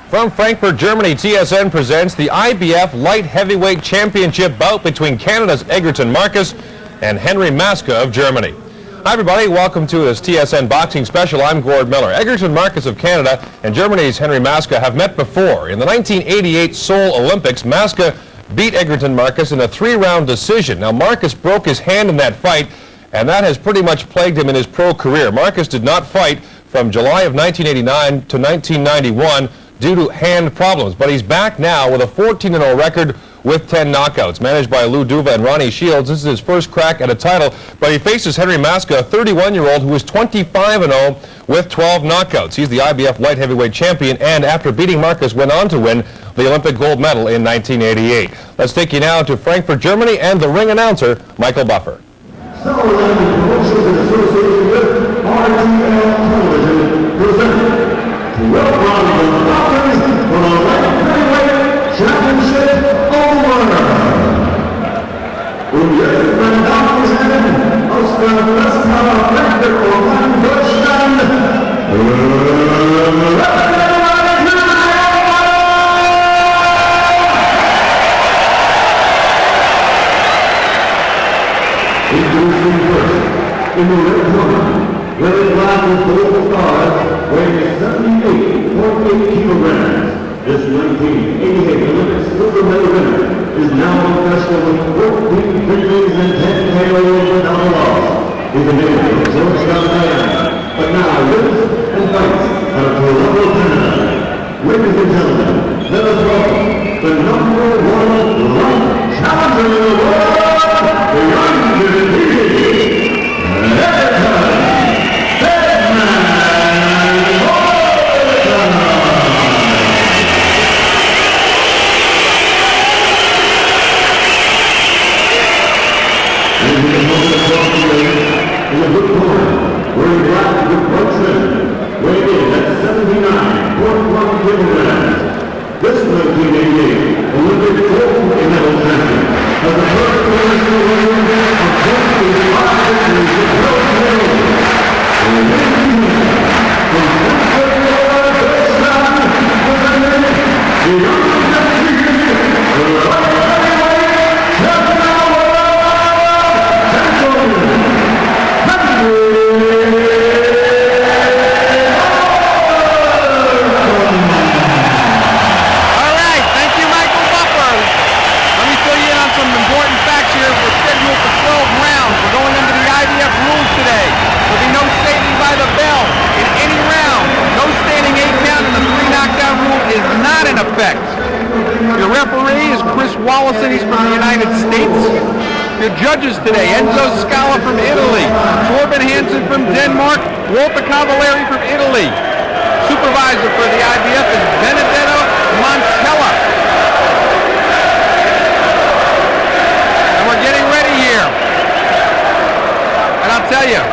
From Frankfurt, Germany, TSN presents the IBF Light Heavyweight Championship bout between Canada's Egerton Marcus and Henry Maske of Germany. Hi everybody, welcome to this TSN Boxing Special. I'm Gord Miller. Egerton Marcus of Canada and Germany's Henry Maske have met before. In the 1988 Seoul Olympics, Maske beat Egerton Marcus in a 3-round decision. Now Marcus broke his hand in that fight, and that has pretty much plagued him in his pro career. Marcus did not fight from July of 1989 to 1991 due to hand problems, but he's back now with a 14-0 record with 10 knockouts. Managed by Lou Duva and Ronnie Shields, this is his first crack at a title, but he faces Henry Maske, a 31-year-old who is 25-0 with 12 knockouts. He's the IBF light heavyweight champion, and after beating Marcus, went on to win the Olympic gold medal in 1988. Let's take you now to Frankfurt, Germany, and the ring announcer, Michael Buffer. So, promotions in association with RTL Television present 12 rounds of boxing for the light heavyweight championship over. Und jetzt, meine Damen und Herren, aus der Westhaler Frankfurt und Deutschland, introducing first, in the red corner, wearing glasses gold stars, weighing 78.8 kilograms. This 1988 Olympic silver medal winner is now a professional with 14 victories and 10 KOs without a loss. He's a native of Georgetown, Diana, but now lives and fights out of Toronto, Canada. Ladies and gentlemen, let us welcome the #1 light challenger in the world, the undefeated Egerton. In the good corner, wearing black with white trim, weighing in at 79.1 kilograms. This 1988 Olympic gold medal champion has the first professional record of 25 victories in world titles. And ladies and gentlemen, from Frankfurt, Deutschland, presenting the undefeated light heavyweight champion of the world, Your referee is Chris Wallison, he's from the United States. Your judges today, Enzo Scala from Italy, Torben Hansen from Denmark, Walter Cavalieri from Italy. Supervisor for the IBF is Benedetto Montella. And we're getting ready here. And I'll tell you,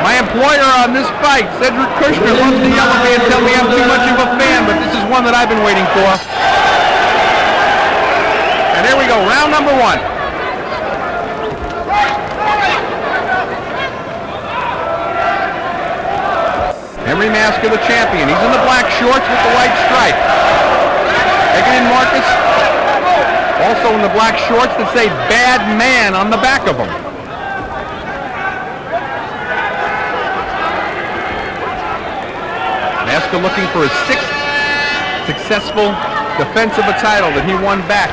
my employer on this fight, Cedric Kushner, loves to yell at me and tell me I'm too much of a fan, but this is one that I've been waiting for. And here we go, round number 1. Henry Maske, the champion. He's in the black shorts with the white stripe. Egerton Marcus, also in the black shorts that say "Bad Man" on the back of them. Maske looking for his 6th successful defense of a title that he won back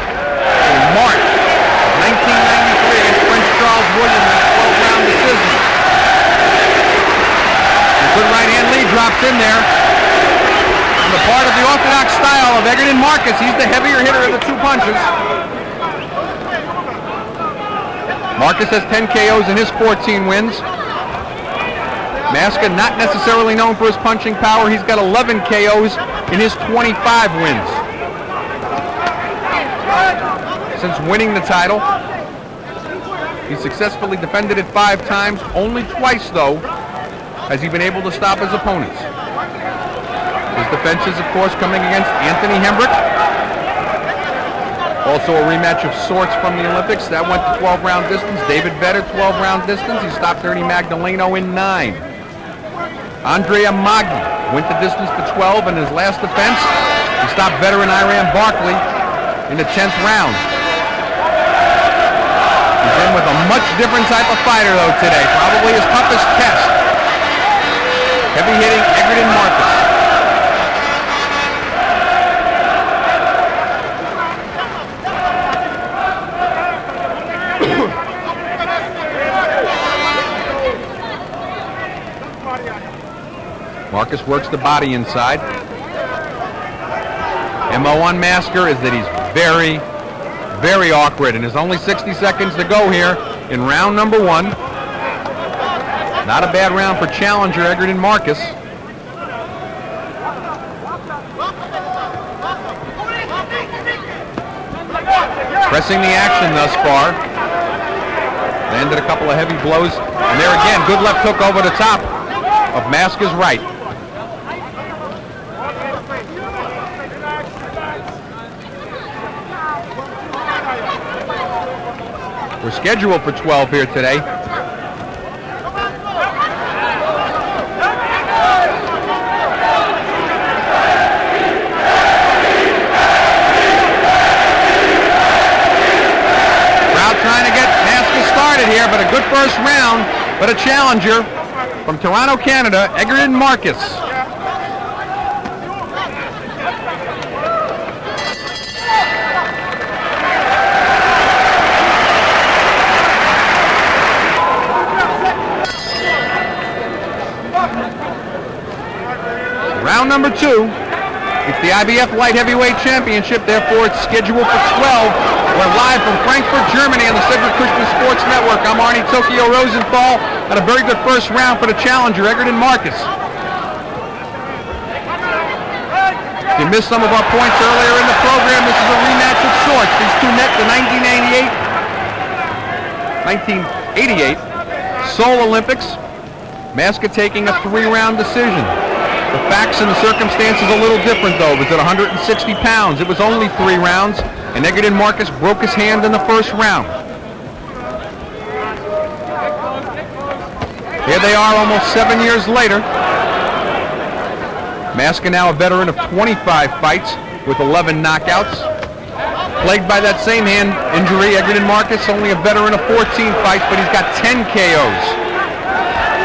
in March 1993 against French Charles William in a 12-round decision. A good right-hand lead drops in there. On the part of the orthodox style of Egerton Marcus, he's the heavier hitter of the 2 punches. Marcus has 10 KOs in his 14 wins. Maske not necessarily known for his punching power. He's got 11 KOs in his 25 wins. Since winning the title, he successfully defended it 5 times. Only twice, though, has he been able to stop his opponents. His defenses, of course, coming against Anthony Hembrick. Also a rematch of sorts from the Olympics. That went to 12-round distance. David Vedder, 12-round distance. He stopped Ernie Magdaleno in 9. Andrea Maggi went the distance to 12 in his last defense. He stopped veteran Iran Barkley in the 10th round. He's in with a much different type of fighter, though, today. Probably his toughest test. Heavy-hitting Egerton Marcus. Marcus works the body inside. MO on Maske is that he's very, very awkward, and there's only 60 seconds to go here in round number 1. Not a bad round for challenger Egerton Marcus. Pressing the action thus far. Landed a couple of heavy blows, and there again, good left hook over the top of Maske's right. We're scheduled for 12 here today. Crowd trying to get Maske started here, but a good first round. But a challenger from Toronto, Canada, Egerton Marcus. Round number 2. It's the IBF Light Heavyweight Championship, therefore it's scheduled for 12. We're live from Frankfurt, Germany on the Cedric Christian Sports Network. I'm Arnie Tokyo Rosenthal. Had a very good first round for the challenger, Egerton Marcus. If you missed some of our points earlier in the program, this is a rematch of sorts. These two met the 1988 Seoul Olympics. Maske taking a 3-round decision. The facts and the circumstances a little different, though. It was at 160 pounds. It was only 3 rounds, and Egerton Marcus broke his hand in the first round. Here they are almost 7 years later. Maske now a veteran of 25 fights with 11 knockouts. Plagued by that same hand injury, Egerton Marcus only a veteran of 14 fights, but he's got 10 KOs.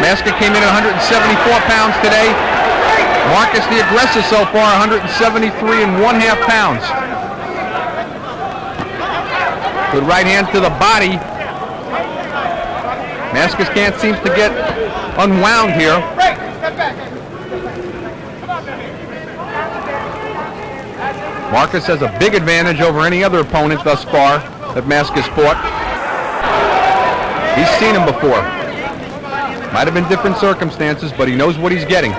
Maske came in at 174 pounds today. Marcus, the aggressor so far, 173.5 pounds. Good right hand to the body. Maske can't seem to get unwound here. Marcus has a big advantage over any other opponent thus far that Maske's fought. He's seen him before. Might have been different circumstances, but he knows what he's getting.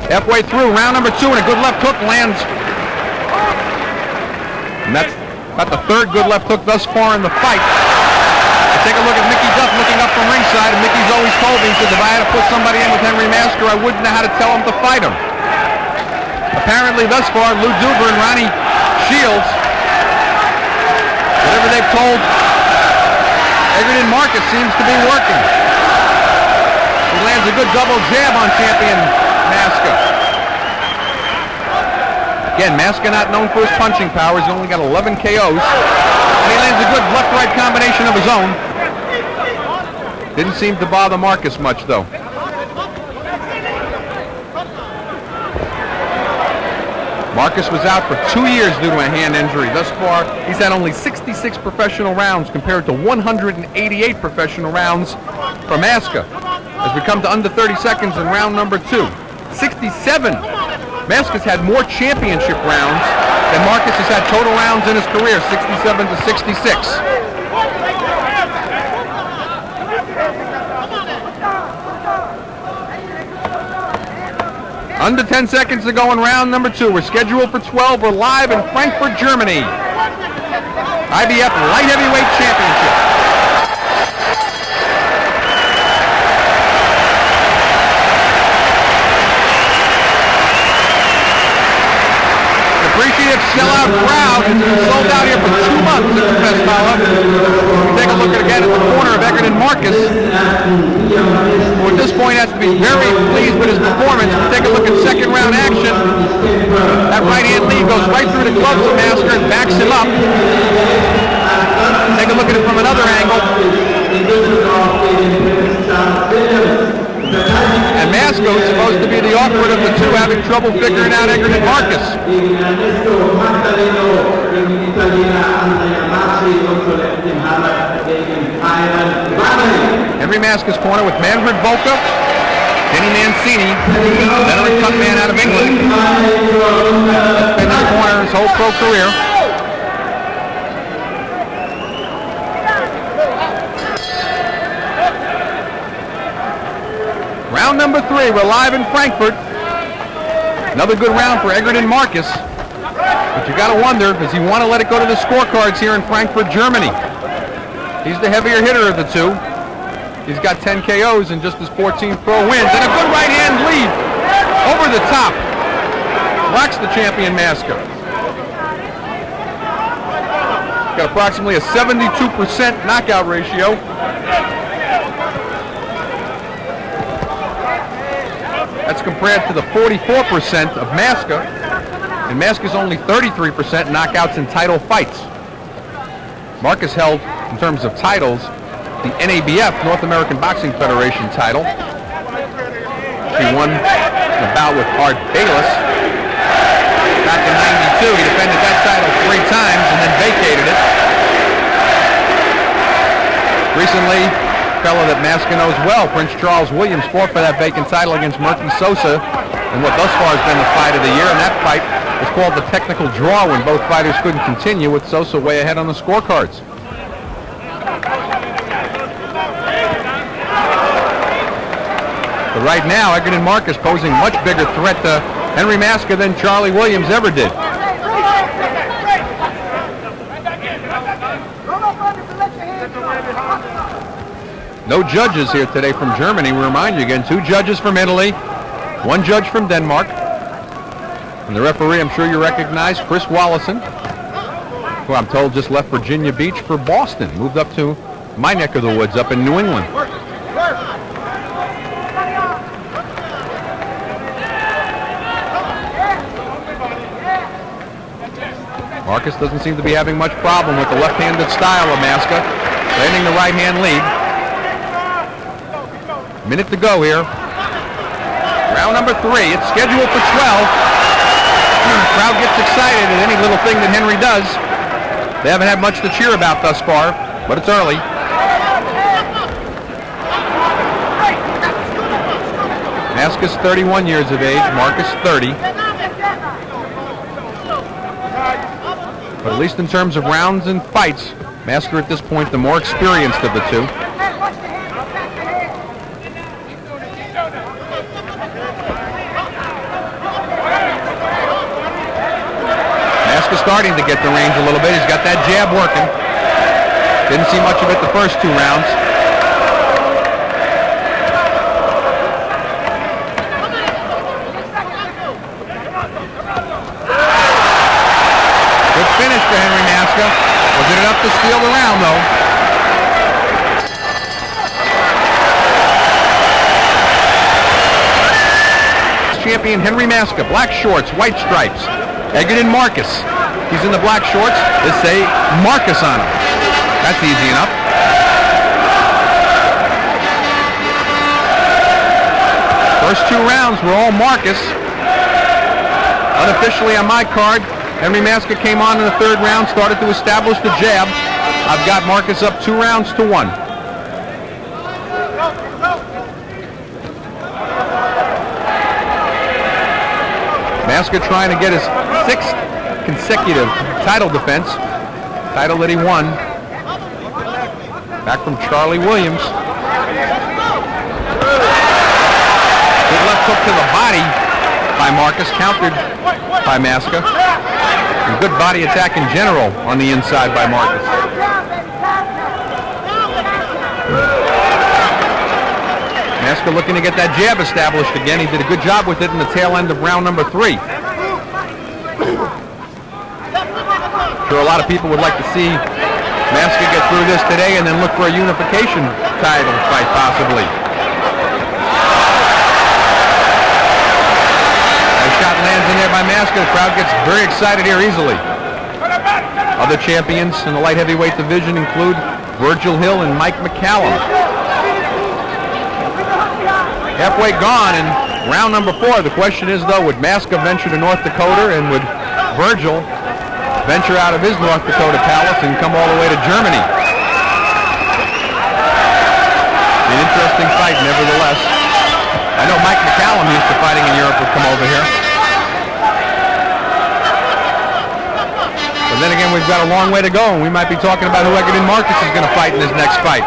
Halfway through, round number 2, and a good left hook lands. And that's about the 3rd good left hook thus far in the fight. Take a look at Mickey Duff looking up from ringside, and Mickey's always told me, he says, if I had to put somebody in with Henry Maske, I wouldn't know how to tell him to fight him. Apparently, thus far, Lou Duver and Ronnie Shields, whatever they've told Egerton Marcus seems to be working. He lands a good double jab on champion Maske. Again, Maske not known for his punching power. He's only got 11 KOs. And he lands a good left-right combination of his own. Didn't seem to bother Marcus much, though. Marcus was out for 2 years due to a hand injury. Thus far, he's had only 66 professional rounds compared to 188 professional rounds for Maske. As we come to under 30 seconds in round number 2. 67. Maske's had more championship rounds than Marcus has had total rounds in his career, 67 to 66. Under 10 seconds to go in round number 2. We're scheduled for 12. We're live in Frankfurt, Germany. IBF Light Heavyweight Championship. Appreciative sellout crowd. It's been sold out here for 2 months at the Festhalle. Take a look again at the corner of Egerton Marcus, who at this point has has to be very pleased with his performance. Take a look at second round action. That right hand lead goes right through the gloves of Maske and backs him up. Take a look at it from another angle. And Maske is supposed to be the awkward of the two, having trouble figuring out Egerton Marcus. Henry Maske's corner with Manfred Volka, Denny Mancini, veteran cut man out of England. That's been his corner his whole pro career. Round number 3, we're live in Frankfurt. Another good round for Egerton Marcus. But you gotta wonder, does he want to let it go to the scorecards here in Frankfurt, Germany? He's the heavier hitter of the two. He's got 10 KOs and just his 14th pro wins. And a good right hand lead over the top. Rocks the champion Maske. Got approximately a 72% knockout ratio. That's compared to the 44% of Maske, and Maske's only 33% knockouts in title fights. Marcus held, in terms of titles, the NABF, North American Boxing Federation title. He won the bout with Art Bayless back in '92. He defended that title 3 times and then vacated it. Recently, fellow that Maske knows well, Prince Charles Williams, fought for that vacant title against Murphy Sosa in what thus far has been the fight of the year, and that fight was called the technical draw when both fighters couldn't continue, with Sosa way ahead on the scorecards. But right now, Egerton Marcus posing much bigger threat to Henry Maske than Charlie Williams ever did. No judges here today from Germany. We remind you again, 2 judges from Italy, 1 judge from Denmark. And the referee, I'm sure you recognize, Chris Wallison, who I'm told just left Virginia Beach for Boston, moved up to my neck of the woods up in New England. Marcus doesn't seem to be having much problem with the left-handed style of Maske, landing the right-hand lead. Minute to go here. Round number 3. It's scheduled for 12. The crowd gets excited at any little thing that Henry does. They haven't had much to cheer about thus far, but it's early. Maske's 31 years of age, Marcus 30. But at least in terms of rounds and fights, Maske at this point the more experienced of the two. Maske starting to get the range a little bit. He's got that jab working. Didn't see much of it the first 2 rounds. Good finish for Henry Maske. Was it enough to steal the round, though? Champion Henry Maske, black shorts, white stripes. Egerton Marcus, he's in the black shorts. They say Marcus on him. That's easy enough. First 2 rounds were all Marcus. Unofficially on my card, Henry Maske came on in the 3rd round, started to establish the jab. I've got Marcus up 2 rounds to 1. Maske trying to get his 6th consecutive title defense, title that he won back from Charlie Williams. Good left hook to the body by Marcus, countered by Maske. And good body attack in general on the inside by Marcus. Maske looking to get that jab established again. He did a good job with it in the tail end of round number 3. Sure, a lot of people would like to see Maske get through this today and then look for a unification title fight possibly. Maske. The crowd gets very excited here easily. Other champions in the light heavyweight division include Virgil Hill and Mike McCallum. Halfway gone in round number 4. The question is, though, would Maske venture to North Dakota, and would Virgil venture out of his North Dakota palace and come all the way to Germany? An interesting fight, nevertheless. I know Mike McCallum, used to fighting in Europe, would come over here. But then again, we've got a long way to go, and we might be talking about who Egerton Marcus is going to fight in his next fight.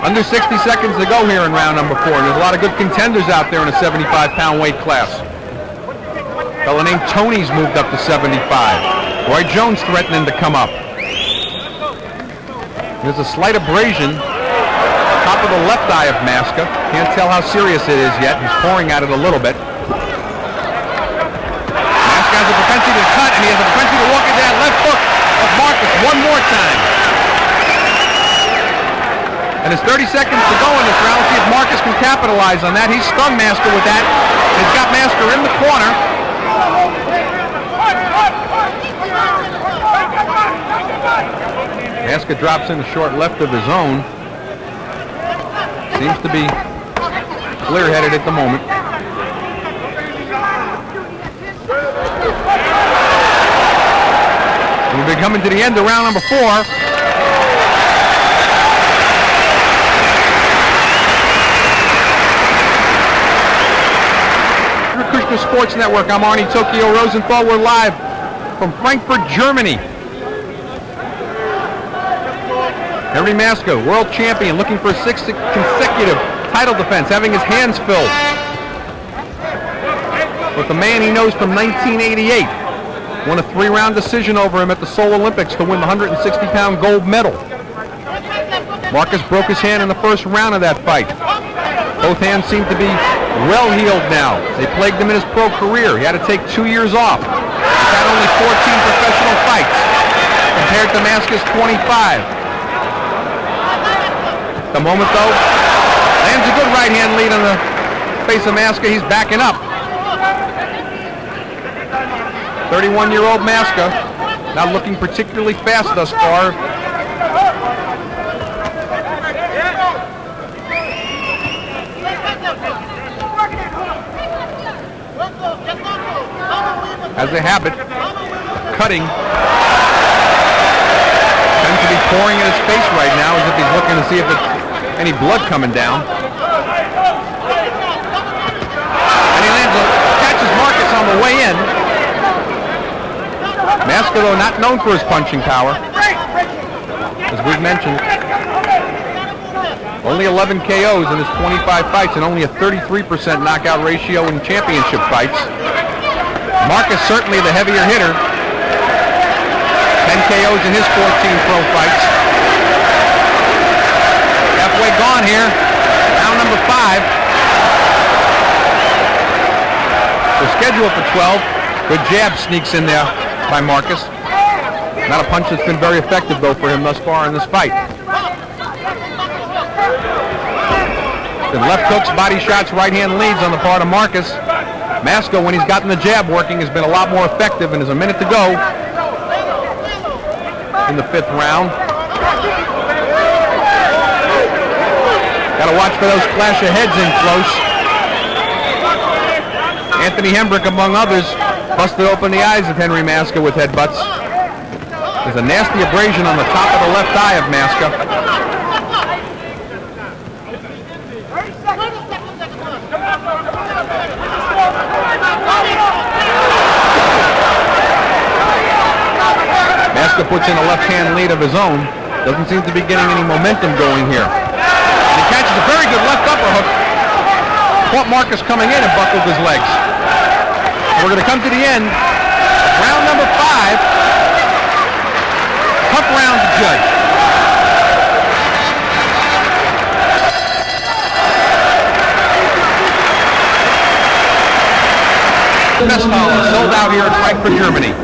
Under 60 seconds to go here in round number 4. And there's a lot of good contenders out there in a 75-pound weight class. A fellow named Tony's moved up to 75. Roy Jones threatening to come up. There's a slight abrasion. Top of the left eye of Maske. Can't tell how serious it is yet. He's pouring at it a little bit. Maske has a propensity to cut, and he has a propensity to walk into that left hook of Marcus one more time. And there's 30 seconds to go in this round. Let's see if Marcus can capitalize on that. He's stung Maske with that. He's got Maske in the corner. Maske drops in the short left of his own. Seems to be clear-headed at the moment. We've been coming to the end of round number 4. Krishna Sports Network. I'm Arnie Tokyo Rosenthal. We're live from Frankfurt, Germany. Henry Maske, world champion, looking for a 6th consecutive title defense, having his hands filled with a man he knows from 1988. Won a 3-round decision over him at the Seoul Olympics to win the 160-pound gold medal. Marcus broke his hand in the first round of that fight. Both hands seem to be well healed now. They plagued him in his pro career. He had to take 2 years off. He's had only 14 professional fights compared to Maske's 25. At the moment, though, lands a good right-hand lead on the face of Maske. He's backing up. 31-year-old Maske, not looking particularly fast thus far. Has a habit of cutting. Tends to be pouring in his face right now as if he's looking to see if it's any blood coming down. And he catches Marcus on the way in. Maske, though, not known for his punching power. As we've mentioned, only 11 KOs in his 25 fights and only a 33% knockout ratio in championship fights. Marcus certainly the heavier hitter. 10 KOs in his 14 pro fights. Halfway gone here. Round number 5. We're scheduled for 12. Good jab sneaks in there by Marcus. Not a punch that's been very effective, though, for him thus far in this fight. Been left hooks, body shots, right-hand leads on the part of Marcus. Maske, when he's gotten the jab working, has been a lot more effective, and there's a minute to go in the 5th round. Got to watch for those clash of heads in close. Anthony Hembrick, among others, busted open the eyes of Henry Maske with headbutts. There's a nasty abrasion on the top of the left eye of Maske. Maske puts in a left-hand lead of his own. Doesn't seem to be getting any momentum going here. And he catches a very good left upper hook. Caught Marcus coming in and buckled his legs. We're going to come to the end. Round number 5. Tough round to judge. Best Hall sold out here in Frankfurt, Germany.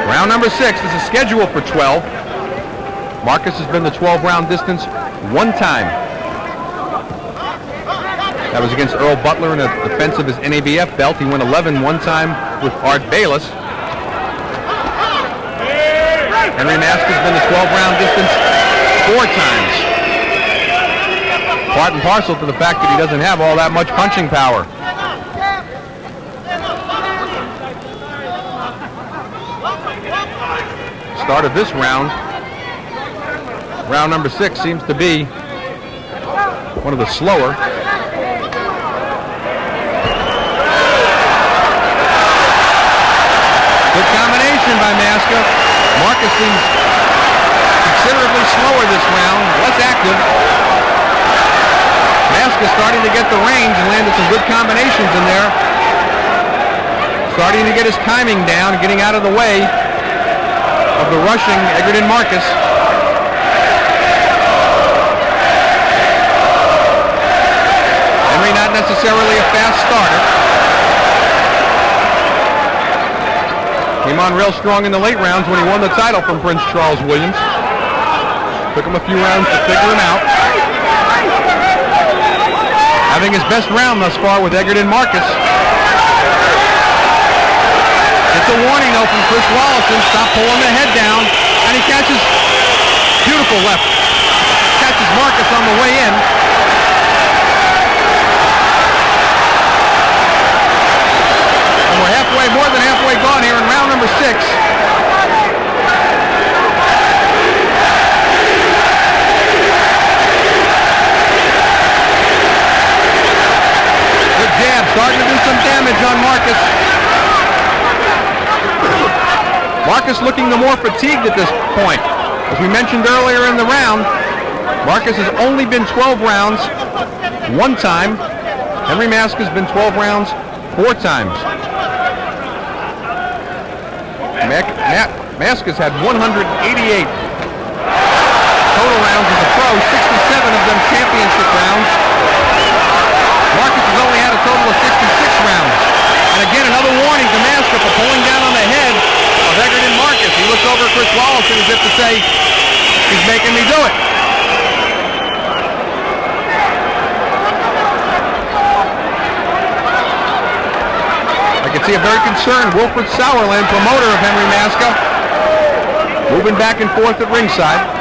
Round number 6. This is scheduled for 12. Marcus has been the 12-round distance one time. That was against Earl Butler in a defense of his NABF belt. He won 11 one time with Art Bayless. Henry Maske has been the 12-round distance 4 times. Part and parcel to the fact that he doesn't have all that much punching power. Start of this round, round number 6, seems to be one of the slower. Good combination by Maske. Marcus seems considerably slower this round, less active. Maske starting to get the range and landed some good combinations in there. Starting to get his timing down, getting out of the way of the rushing Egerton Marcus. Henry not necessarily a fast starter. Came on real strong in the late rounds when he won the title from Prince Charles Williams. Took him a few rounds to figure him out. Having his best round thus far with Egerton Marcus. It's a warning though from Chris Wallison. Stop pulling the head down. And he catches, beautiful left. Catches Marcus on the way in. And we're halfway, more than halfway gone here in round number 6. Good jab, starting to do some damage on Marcus. Marcus looking the more fatigued at this point. As we mentioned earlier in the round, Marcus has only been 12 rounds one time. Henry Maske has been 12 rounds 4 times. Maske has had 188 total rounds as a pro, 67 of them championship rounds. Marcus has only had a total of 66 rounds. And again, another warning to Maske for pulling down on the head of Egerton Marcus. He looks over at Chris Wallison as if to say, he's making me do it. I can see a very concerned Wilfred Sauerland, promoter of Henry Maske, moving back and forth at ringside.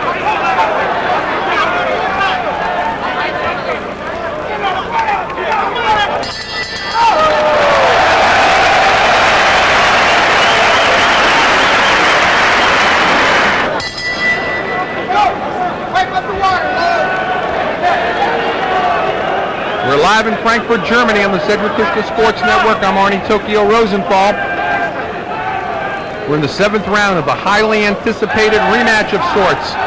We're live in Frankfurt, Germany on the Cedric Kushka Sports Network. I'm Arnie Tokyo Rosenthal. We're in the 7th round of a highly anticipated rematch of sorts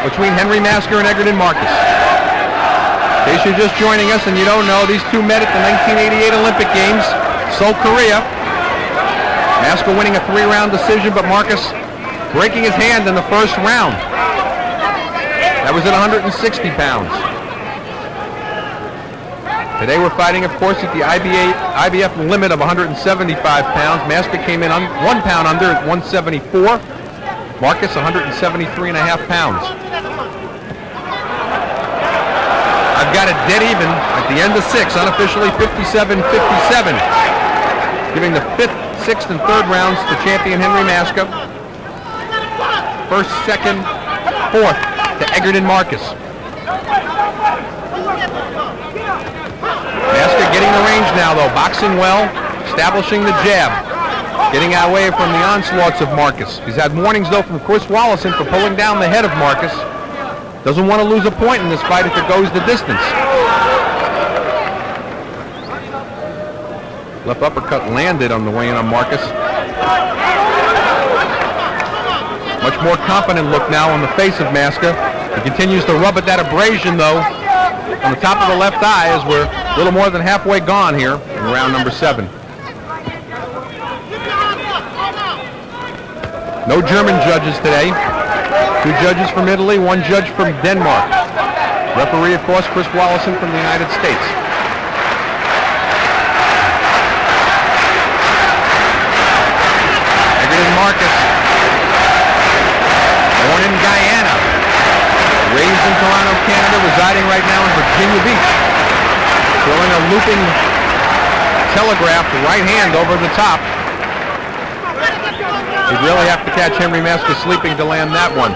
between Henry Maske and Egerton Marcus. In case you're just joining us and you don't know, these two met at the 1988 Olympic Games, Seoul, Korea. Maske winning a 3-round decision, but Marcus breaking his hand in the first round. That was at 160 pounds. Today we're fighting, of course, at the IBF limit of 175 pounds. Maske came in 1 pound under at 174. Marcus 173.5 pounds. I've got it dead even at the end of 6, unofficially 57-57. Giving the 5th, 6th, and 3rd rounds to champion Henry Maske. 1st, 2nd, 4th to Egerton Marcus. Maske getting the range now, though, boxing well, establishing the jab, getting away from the onslaughts of Marcus. He's had warnings, though, from Chris Wallison for pulling down the head of Marcus. Doesn't want to lose a point in this fight if it goes the distance. Left uppercut landed on the way in on Marcus. Much more confident look now on the face of Maske. He continues to rub at that abrasion, though, on the top of the left eye, as we're a little more than halfway gone here in round number 7. No German judges today. 2 judges from Italy, 1 judge from Denmark. Referee, of course, Chris Wallison from the United States. Egerton Marcus, born in Guyana. right now in Virginia Beach. Throwing a looping telegraph right hand over the top. You'd really have to catch Henry Maske sleeping to land that one.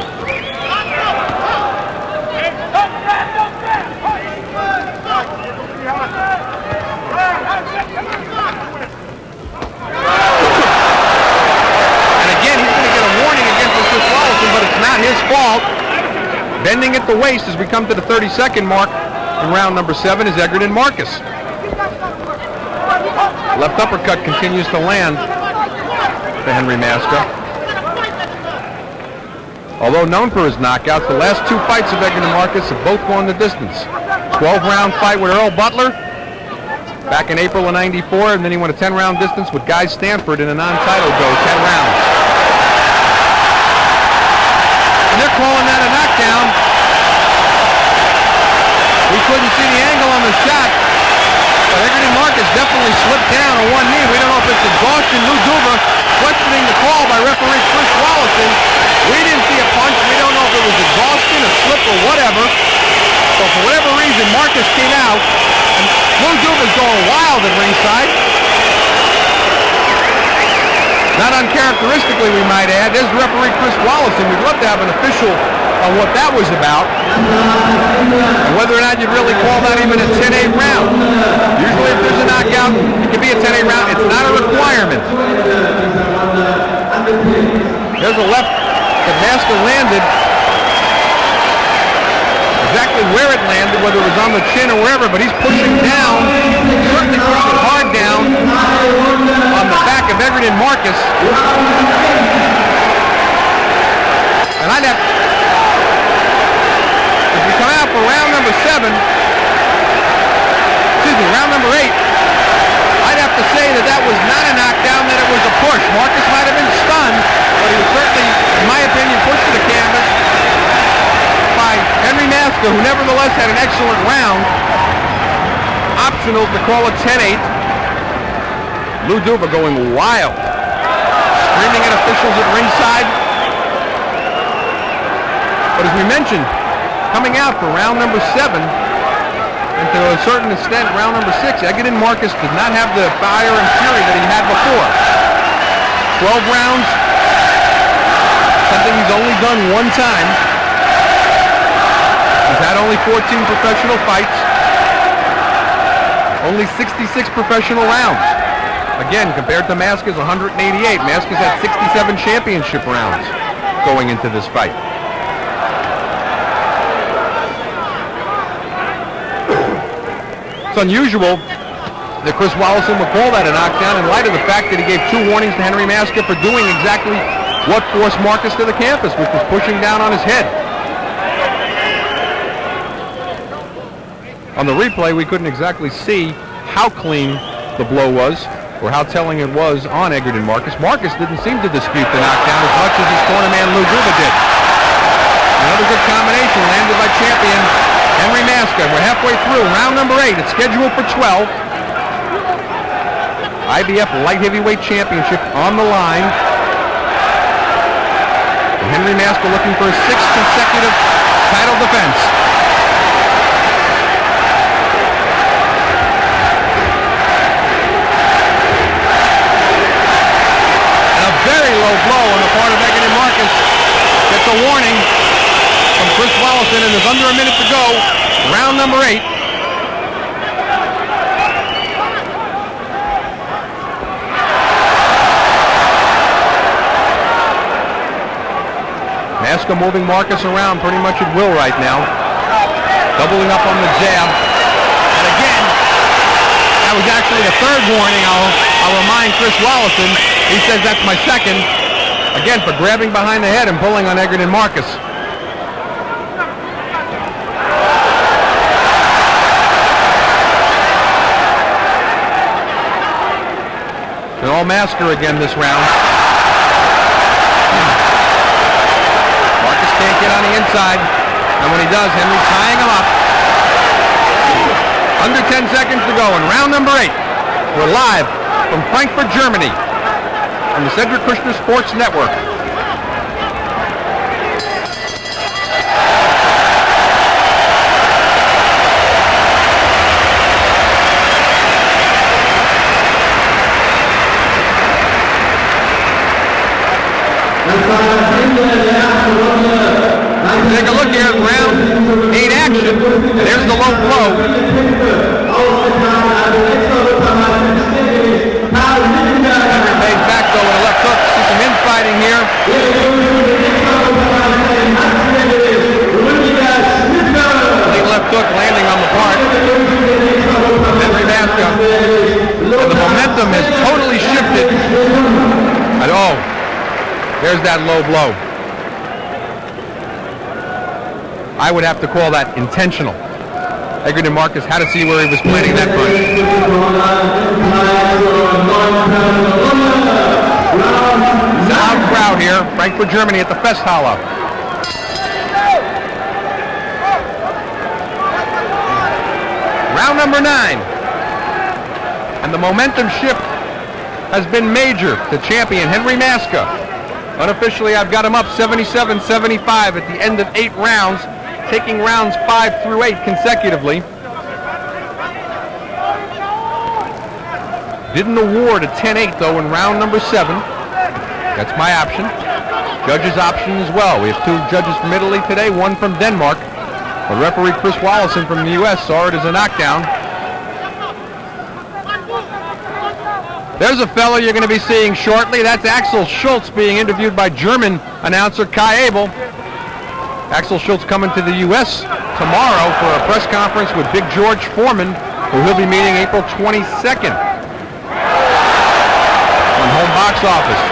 And again, he's going to get a warning again from Chris Wallison, but it's not his fault. Bending at the waist as we come to the 30-second mark in round number 7 is Egerton Marcus. Left uppercut continues to land for Henry Maske. Although known for his knockouts, the last 2 fights of Egerton Marcus have both gone the distance. 12-round fight with Earl Butler back in April of '94, and then he won a 10-round distance with Guy Stanford in a non-title go, 10 rounds. And they're calling that a knockdown. We couldn't see the angle on the shot, but Egerton Marcus definitely slipped down on one knee. We don't know if it's exhaustion. Lou Duva questioning the call by referee Chris Wallison. We didn't see a punch. We don't know if it was exhaustion, a slip, or whatever. So for whatever reason, Marcus came out, and Lou Duva's going wild at ringside. Not uncharacteristically, we might add. There's referee Chris Wallison. We'd love to have an official on what that was about, and whether or not you'd really call that even a 10-8 round. Usually if there's a knockout, it can be a 10-8 round. It's not a requirement. There's a left that Maske landed. Exactly where it landed, whether it was on the chin or wherever, but he's pushing down, certainly pushing hard down on the back of Egerton Marcus. And I'd have, if we come out for round number 7, round number 8, I'd have to say that that was not a knockdown, that it was a push. Marcus might have been stunned, but he was certainly, in my opinion, pushed to the canvas by Henry Maske, who nevertheless had an excellent round. Optional to call it 10-8. Lou Duva going wild, screaming at officials at ringside. But as we mentioned, coming out for round number 7, and to a certain extent round number 6, Egerton Marcus did not have the fire and fury that he had before. 12 rounds, something he's only done one time. He's had only 14 professional fights, only 66 professional rounds. Again, compared to Maske's 188, Maske's had 67 championship rounds going into this fight. It's unusual that Chris Wallison would call that a knockdown in light of the fact that he gave 2 warnings to Henry Maske for doing exactly what forced Marcus to the canvas, which was pushing down on his head. On the replay, we couldn't exactly see how clean the blow was or how telling it was on Egerton Marcus. Marcus didn't seem to dispute the knockdown as much as his corner man Lou Duva did. Another good combination landed by champion Henry Maske. We're halfway through round number 8. It's scheduled for 12. IBF Light Heavyweight Championship on the line. And Henry Maske looking for his 6th consecutive title defense. And a very low blow on the part of Egerton Marcus. Gets a warning from Chris Wallison, and there's under a minute to go. Round number 8. Maske moving Marcus around pretty much at will right now. Doubling up on the jab. And again, that was actually the 3rd warning. I'll remind Chris Wallison. He says that's my 2nd. Again, for grabbing behind the head and pulling on Egerton Marcus. And all Maske again this round. Marcus can't get on the inside. And when he does, Henry's tying him up. Under 10 seconds to go in round number 8. We're live from Frankfurt, Germany on the Cedric Kushner Sports Network. Take a look here at round 8 action. And there's the low blow. Henry pays back though with a left hook. See some infighting here. Clean left hook landing on the part. Henry Maske. And the momentum has totally shifted. And oh, there's that low blow. I would have to call that intentional. Egerton Marcus had to see where he was planning that punch. It's a loud crowd here, Frankfurt, Germany at the Festhalle. Round number 9. And the momentum shift has been major to champion Henry Maske. Unofficially, I've got him up 77-75 at the end of 8 rounds, taking rounds 5 through 8 consecutively. Didn't award a 10-8 though in round number 7. That's my option. Judges' option as well. We have 2 judges from Italy today, 1 from Denmark. But referee Chris Wallison from the U.S. saw it as a knockdown. There's a fellow you're going to be seeing shortly. That's Axel Schultz being interviewed by German announcer Kai Abel. Axel Schultz coming to the U.S. tomorrow for a press conference with Big George Foreman, who he'll be meeting April 22nd on home box office.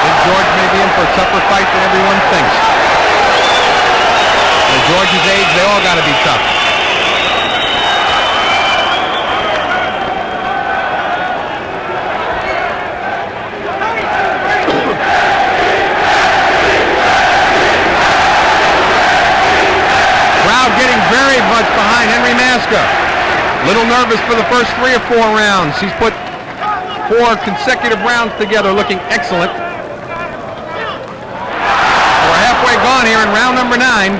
Big George may be in for a tougher fight than everyone thinks. At George's age, they all got to be tough. Getting very much behind Henry Maske. Little nervous for the first 3 or 4 rounds. He's put 4 consecutive rounds together, looking excellent. We're halfway gone here in round number 9.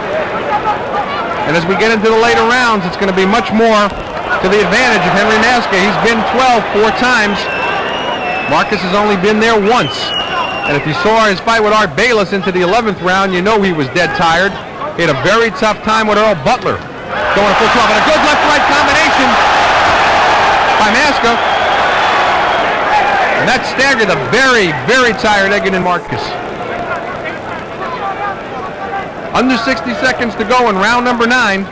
And as we get into the later rounds, it's going to be much more to the advantage of Henry Maske. He's been 12 4 times. Marcus has only been there once. And if you saw his fight with Art Bayless into the 11th round, you know he was dead tired. He had a very tough time with Earl Butler. Going to full 12, and a good left-right combination by Maske. And that staggered the very, very tired Egerton Marcus. Under 60 seconds to go in round number 9.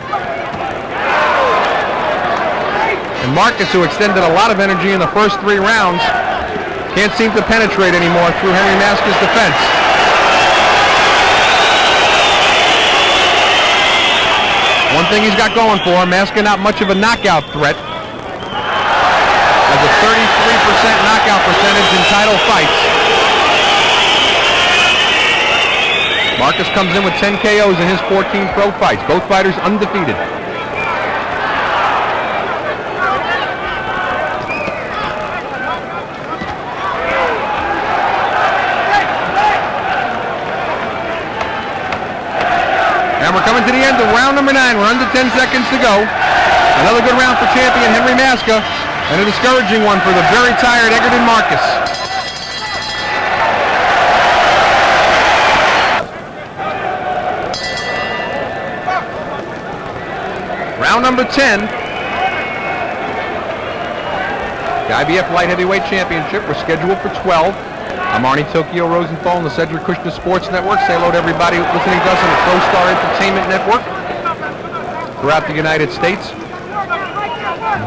And Marcus, who extended a lot of energy in the first 3 rounds, can't seem to penetrate anymore through Henry Maske's defense. One thing he's got going for him, Maske not much of a knockout threat. Has a 33% knockout percentage in title fights. Marcus comes in with 10 KOs in his 14 pro fights. Both fighters undefeated. And we're coming to the end of round number 9. We're under 10 seconds to go. Another good round for champion Henry Maske, and a discouraging one for the very tired Egerton Marcus. Round number 10. The IBF Light Heavyweight Championship. We're scheduled for 12. I'm Arnie Tokyo Rosenthal on the Cedric Kushner Sports Network. Say hello to everybody listening to us on the ProStar Entertainment Network throughout the United States.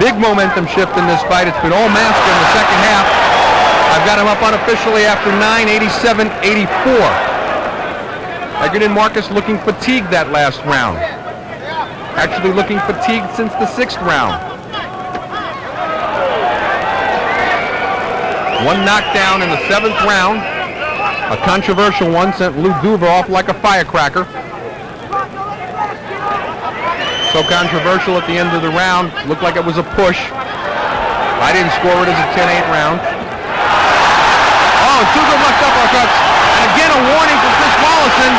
Big momentum shift in this fight. It's been all Maske in the second half. I've got him up unofficially after 9, 87-84. Egerton Marcus looking fatigued that last round. Actually looking fatigued since the 6th round. One knockdown in the 7th round. A controversial one sent Lou Duva off like a firecracker. So controversial at the end of the round. Looked like it was a push. I didn't score it as a 10-8 round. Oh, 2 good left uppercuts. And again a warning from Chris Wallison.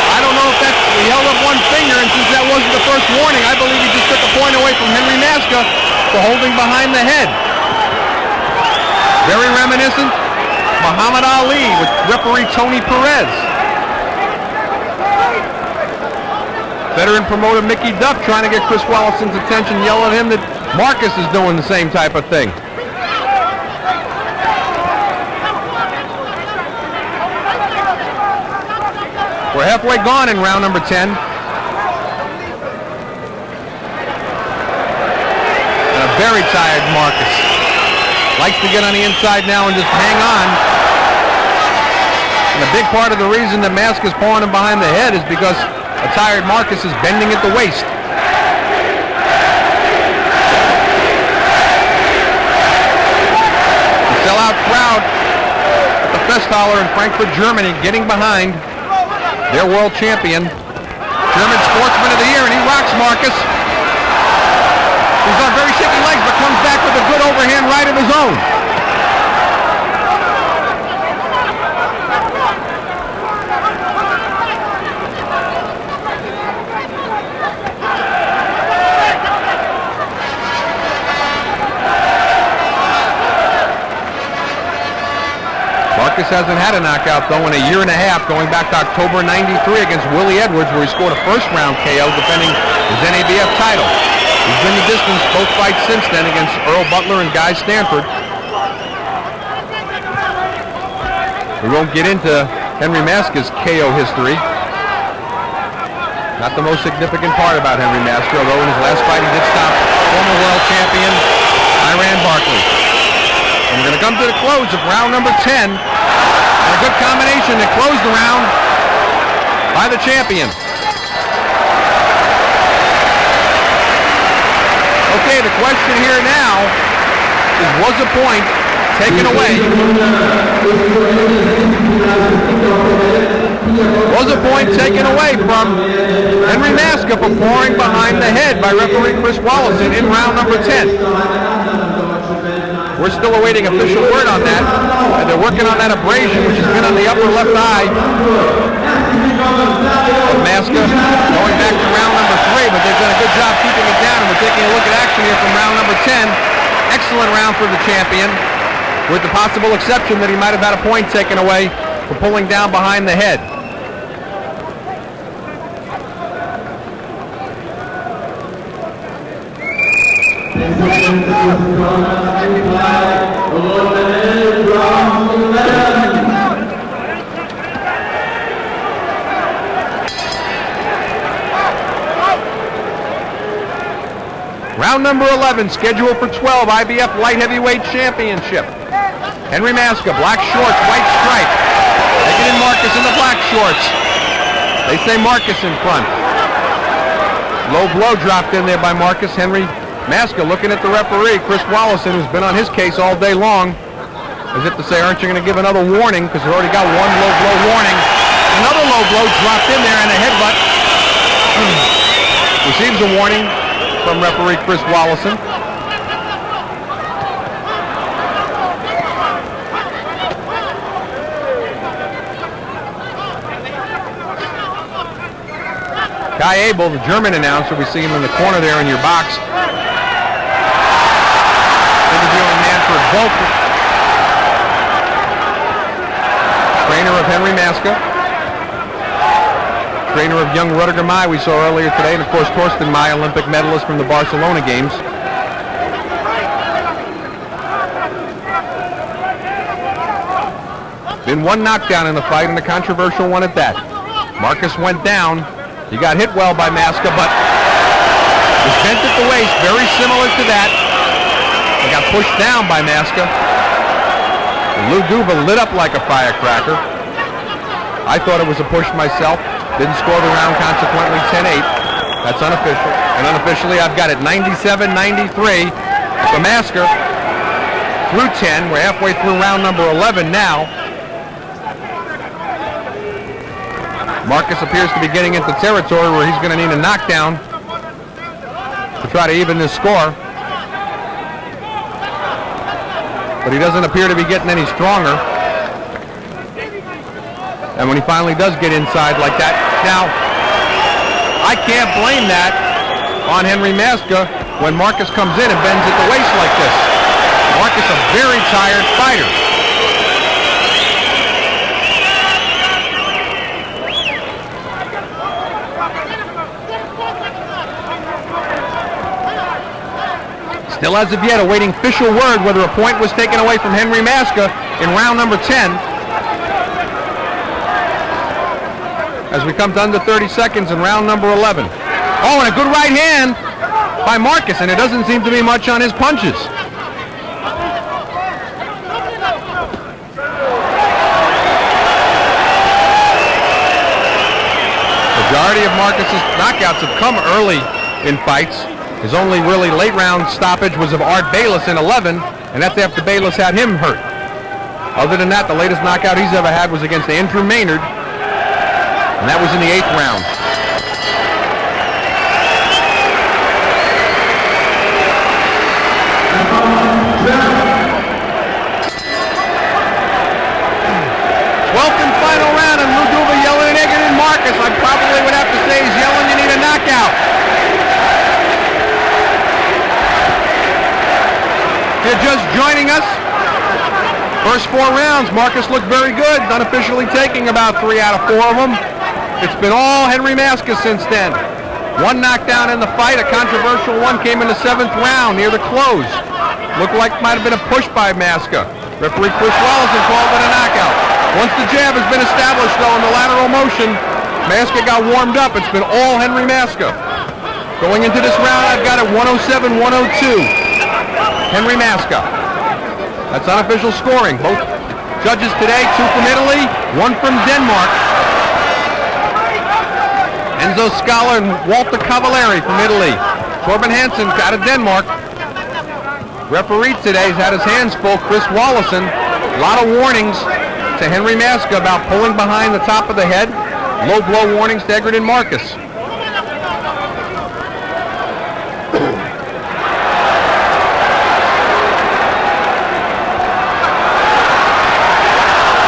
I don't know if that's, he held up one finger, and since that wasn't the first warning, I believe he just took a point away from Henry Maske for holding behind the head. Very reminiscent reminiscent Muhammad Ali with referee Tony Perez. Veteran promoter Mickey Duff trying to get Chris Wollaston's attention, yelling at him that Marcus is doing the same type of thing. We're halfway gone in round number 10. And a very tired Marcus. Likes to get on the inside now and just hang on. And a big part of the reason that Maske is pulling him behind the head is because a tired Marcus is bending at the waist. The sellout crowd at the Festhalle in Frankfurt, Germany, getting behind their world champion, German Sportsman of the Year, and he rocks Marcus. He's on very shaky legs, but comes back with a good overhand right of his own. Marcus hasn't had a knockout, though, in a year and a half, going back to October '93 against Willie Edwards, where he scored a first-round KO, defending his NABF title. He's been the distance both fights since then against Earl Butler and Guy Stanford. We won't get into Henry Maske's KO history. Not the most significant part about Henry Maske, although in his last fight he did stop former world champion Iran Barkley. And we're going to come to the close of round number 10. And a good combination that closed the round by the champion. Okay, the question here now is, was a point taken away? Was a point taken away from Henry Maske for pouring behind the head by referee Chris Wollaston in round number 10? We're still awaiting official word on that, and they're working on that abrasion, which has been on the upper left eye of Maske, going back to round number 3, but they've done a good job keeping it down, and we're taking a look at action here from round number 10. Excellent round for the champion, with the possible exception that he might have had a point taken away for pulling down behind the head. Round number 11, scheduled for 12, IBF Light Heavyweight Championship. Henry Maske, black shorts, white stripe. Egerton Marcus in the black shorts. They say Marcus in front. Low blow dropped in there by Marcus. Henry Maske looking at the referee, Chris Wollaston, who's been on his case all day long, as if to say, aren't you going to give another warning, because we've already got one low blow warning. Another low blow dropped in there and a headbutt. Receives a warning from referee Chris Wollaston. Kai Abel, the German announcer, we see him in the corner there in your box. Interviewing Manfred Volk, trainer of Henry Maske, trainer of young Rudiger Mai we saw earlier today, and of course Torsten Mai, Olympic medalist from the Barcelona Games. Been one knockdown in the fight, and a controversial one at that. Marcus went down. He got hit well by Maske, but was bent at the waist, very similar to that. He got pushed down by Maske. Lou Duva lit up like a firecracker. I thought it was a push myself. Didn't score the round, consequently 10-8. That's unofficial. And unofficially, I've got it 97-93 for Maske through 10. We're halfway through round number 11 now. Marcus appears to be getting into territory where he's going to need a knockdown to try to even this score. But he doesn't appear to be getting any stronger. And when he finally does get inside like that, now, I can't blame that on Henry Maske when Marcus comes in and bends at the waist like this. Marcus, a very tired fighter. Still as of yet awaiting official word whether a point was taken away from Henry Maske in round number 10. As we come to under 30 seconds in round number 11. Oh, and a good right hand by Marcus, and it doesn't seem to be much on his punches. Majority of Marcus's knockouts have come early in fights. His only really late round stoppage was of Art Bayless in 11, and that's after Bayless had him hurt. Other than that, the latest knockout he's ever had was against Andrew Maynard, and that was in the 8th round. Twelfth and final round, and Luduva yelling at Egerton Marcus. I probably would have to say he's yelling, you need a knockout. If you're just joining us, first 4 rounds, Marcus looked very good, unofficially taking about 3 out of 4 of them. It's been all Henry Maske since then. 1 knockdown in the fight, a controversial one came in the 7th round near the close. Looked like it might have been a push by Maske. Referee Chris Wallison called it a knockout. Once the jab has been established, though, in the lateral motion, Maske got warmed up. It's been all Henry Maske. Going into this round, I've got it 107-102. Henry Maske. That's unofficial scoring. Both judges today, 2 from Italy, 1 from Denmark. Enzo Scala and Walter Cavalieri from Italy. Torben Hansen out of Denmark. Referee today has had his hands full, Chris Wallison. A lot of warnings to Henry Maske about pulling behind the top of the head. Low blow warnings to Egerton Marcus.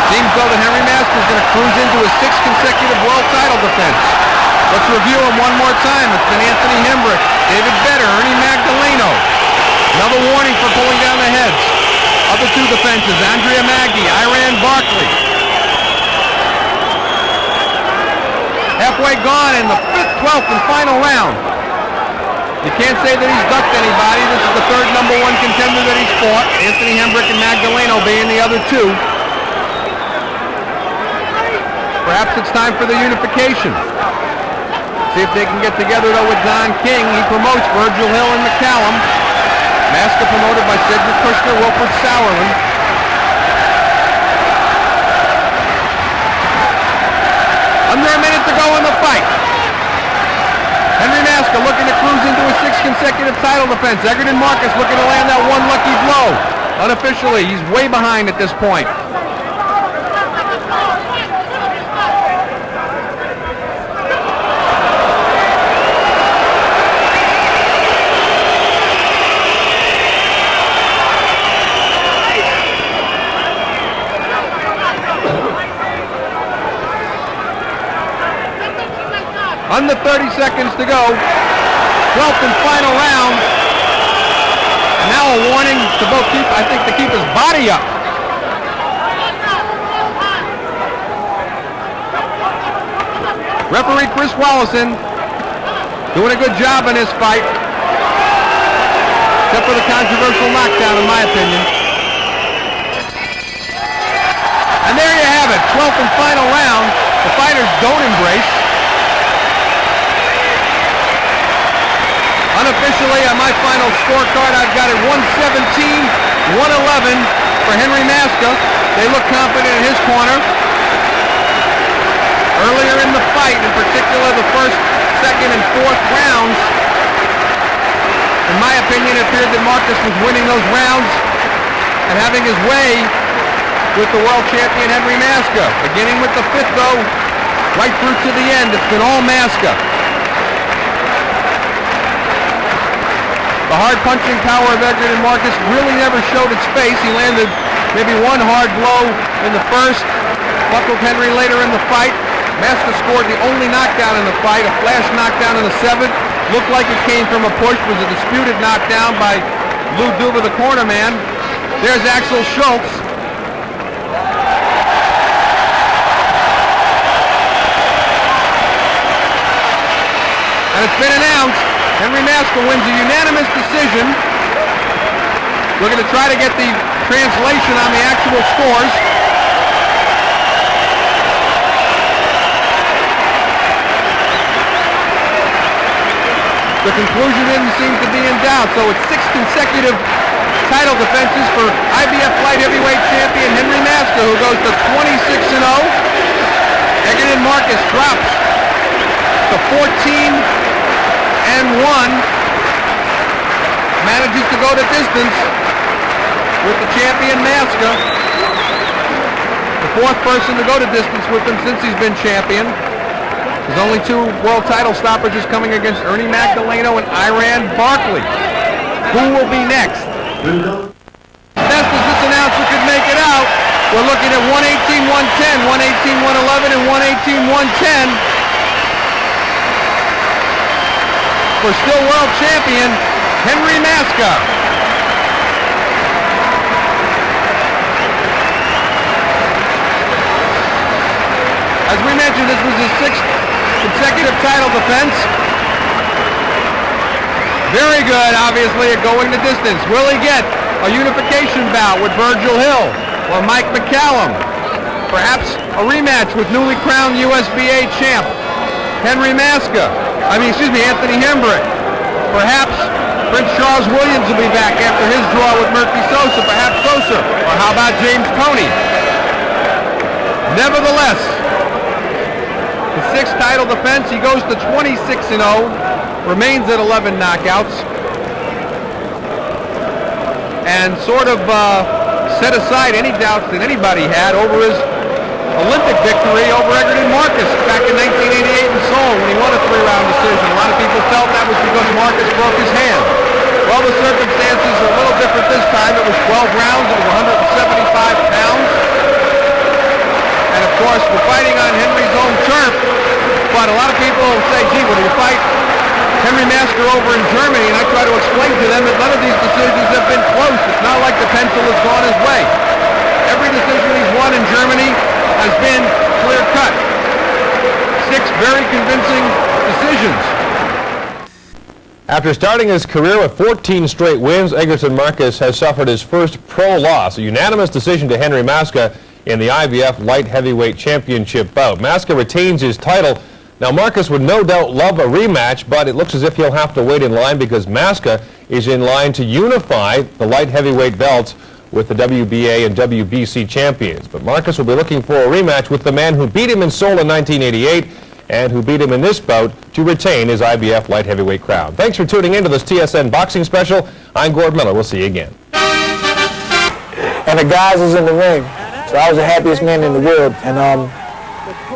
Seems though that Henry Maske is going to cruise into his 6th consecutive world title defense. Let's review him one more time. It's been Anthony Hembrick, David Vetter, Ernie Magdaleno. Another warning for pulling down the heads. Other 2 defenses, Andrea Maggi, Iran Barkley. Halfway gone in the 5th, 12th, and final round. You can't say that he's ducked anybody. This is the 3rd number 1 contender that he's fought. Anthony Hembrick and Magdaleno being the other 2. Perhaps it's time for the unification. See if they can get together, though, with Don King. He promotes Virgil Hill and McCallum. Maske promoted by Cedric Kushner, Wilfred Sauerland. Under a minute to go in the fight. Henry Maske looking to cruise into his 6th consecutive title defense. Egerton Marcus looking to land that 1 lucky blow. Unofficially, he's way behind at this point. Under 30 seconds to go. 12th and final round. And now a warning to both to keep his body up. Referee Chris Wallison doing a good job in this fight. Except for the controversial knockdown, in my opinion. And there you have it. 12th and final round. The fighters don't embrace. Unofficially, on my final scorecard, I've got it 117-111 for Henry Maske. They look confident in his corner. Earlier in the fight, in particular the 1st, 2nd, and 4th rounds, in my opinion, it appeared that Marcus was winning those rounds and having his way with the world champion Henry Maske. Beginning with the 5th, though, right through to the end, it's been all Maske. The hard punching power of Egerton Marcus really never showed its face. He landed maybe 1 hard blow in the 1st, buckled Henry later in the fight. Maske scored the only knockdown in the fight, a flash knockdown in the 7th. Looked like it came from a push, was a disputed knockdown by Lou Duva, the corner man. There's Axel Schultz. And it's been announced. Henry Maske wins a unanimous decision We're going to try to get the translation on the actual scores. The conclusion didn't seem to be in doubt, so it's 6 consecutive title defenses for IBF light heavyweight champion Henry Maske, who goes to 26-0. Egerton Marcus drops to 14-1. Manages to go to distance with the champion Maske. The fourth person to go to distance with him since he's been champion. There's only 2 world title stoppages coming against Ernie Magdaleno and Iran Barkley. Who will be next? Best as this announcer could make it out, we're looking at 118-110, 118-111, and 118-110 for still world champion Henry Maske. As we mentioned, this was his 6th consecutive title defense. Very good, obviously, at going the distance. Will he get a unification bout with Virgil Hill or Mike McCallum? Perhaps a rematch with newly crowned USBA champ Anthony Hembrick. Perhaps Prince Charles Williams will be back after his draw with Murphy Sosa. Perhaps Sosa. Or how about James Coney? Nevertheless, the 6th title defense, he goes to 26-0, remains at 11 knockouts, and sort of set aside any doubts that anybody had over his Olympic victory over Egerton Marcus back in 1988 in Seoul when he won a 3-round decision. A lot of people felt that was because Marcus broke his hand. Well, the circumstances are a little different this time. It was 12 rounds, it was 175 pounds. And of course, we're fighting on Henry's own turf, but a lot of people say, gee, when you fight Henry Maske over in Germany, and I try to explain to them that none of these decisions have been close. It's not like the pencil has gone his way. Every decision he's won in Germany has been clear-cut. 6 very convincing decisions. After starting his career with 14 straight wins, Egerton Marcus has suffered his first pro loss, a unanimous decision to Henry Maske in the IBF Light Heavyweight Championship bout. Maske retains his title. Now, Marcus would no doubt love a rematch, but it looks as if he'll have to wait in line because Maske is in line to unify the light heavyweight belts with the WBA and WBC champions. But Marcus will be looking for a rematch with the man who beat him in Seoul in 1988 and who beat him in this bout to retain his IBF light heavyweight crown. Thanks for tuning in to this TSN boxing special. I'm Gord Miller. We'll see you again. And the guys was in the ring, so I was the happiest man in the world. And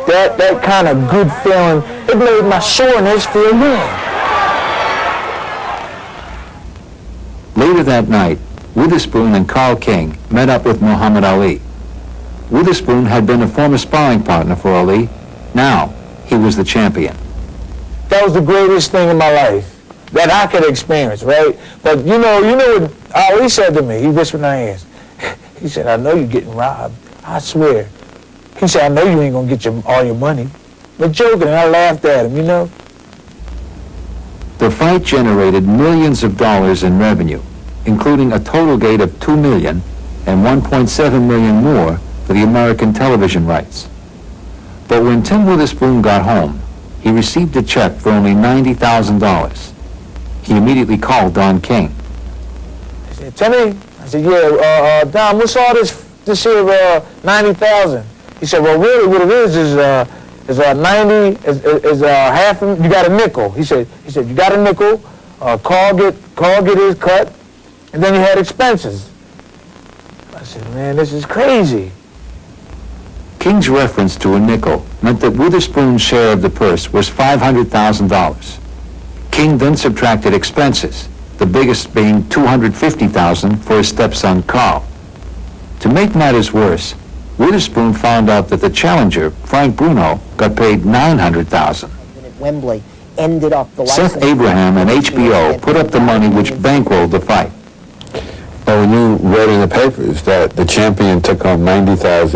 that kind of good feeling, it made my soreness feel good. Later that night, Witherspoon and Carl King met up with Muhammad Ali. Witherspoon had been a former sparring partner for Ali. Now, he was the champion. That was the greatest thing in my life that I could experience, right? But you know what Ali said to me? He whispered in my ears. He said, I know you're getting robbed. I swear. He said, I know you ain't gonna get all your money. But joking, and I laughed at him, you know? The fight generated millions of dollars in revenue, including a total gate of $2 million and $1.7 million more for the American television rights. But when Tim Witherspoon got home, he received a check for only $90,000. He immediately called Don King. I said, Timmy? I said, yeah, Don, what's all this here, 90,000? He said, well, really what it is 90, is half, you got a nickel. He said, you got a nickel, Carl get his cut, and then you had expenses. I said, man, this is crazy. King's reference to a nickel meant that Witherspoon's share of the purse was $500,000. King then subtracted expenses, the biggest being $250,000 for his stepson Carl. To make matters worse, Witherspoon found out that the challenger, Frank Bruno, got paid $900,000. At Wembley ended up the Seth Abraham and HBO put up the money which bankrolled the fight. Well, when you read in the papers that the champion took home $90,000